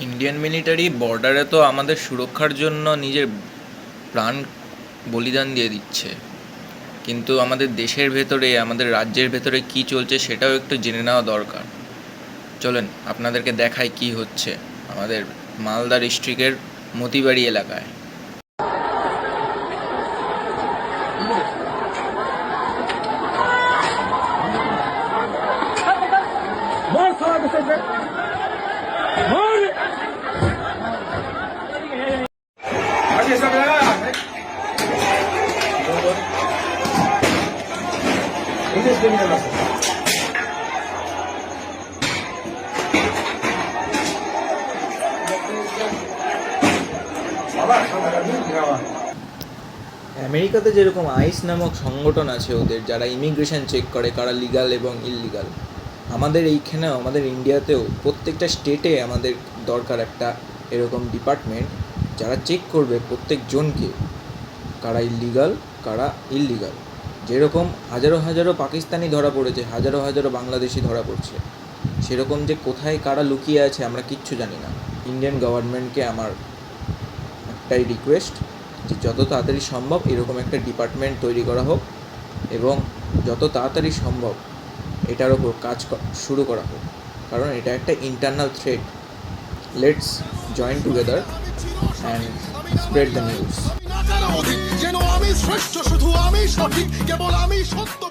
Indian military বর্ডারে তো আমাদের সুরক্ষার জন্য নিজের প্রাণ বলিদান দিয়ে দিচ্ছে, কিন্তু আমাদের দেশের ভেতরে, আমাদের রাজ্যের ভেতরে কী চলছে সেটাও একটু জেনে নেওয়া দরকার। চলেন আপনাদেরকে দেখাই কি হচ্ছে আমাদের মালদা ডিস্ট্রিক্টের মতিবাড়ি এলাকায়। আমেরিকাতে যেরকম আইস নামক সংগঠন আছে ওদের, যারা ইমিগ্রেশন চেক করে কারা লিগাল এবং ইললিগাল, আমাদের এইখানেও, আমাদের ইন্ডিয়াতেও প্রত্যেকটা স্টেটে আমাদের দরকার একটা এরকম ডিপার্টমেন্ট যারা চেক করবে প্রত্যেকজনকে কারা ইললিগাল কারা ইললিগাল। যেরকম হাজারো হাজারো পাকিস্তানি ধরা পড়েছে, হাজারো হাজারো বাংলাদেশি ধরা পড়ছে, সেরকম যে কোথায় কারা লুকিয়ে আছে আমরা কিচ্ছু জানি না। ইন্ডিয়ান গভর্নমেন্টকে আমার একটাই রিকোয়েস্ট যে যত তাড়াতাড়ি সম্ভব এরকম একটা ডিপার্টমেন্ট তৈরি করা হোক এবং যত তাড়াতাড়ি সম্ভব এটার ওপর কাজ শুরু করা হোক, কারণ এটা একটা internal threat. Let's join together and spread the news. যেন আমি শ্রেষ্ঠ, শুধু আমি সঠিক, কেবল আমি সত্য।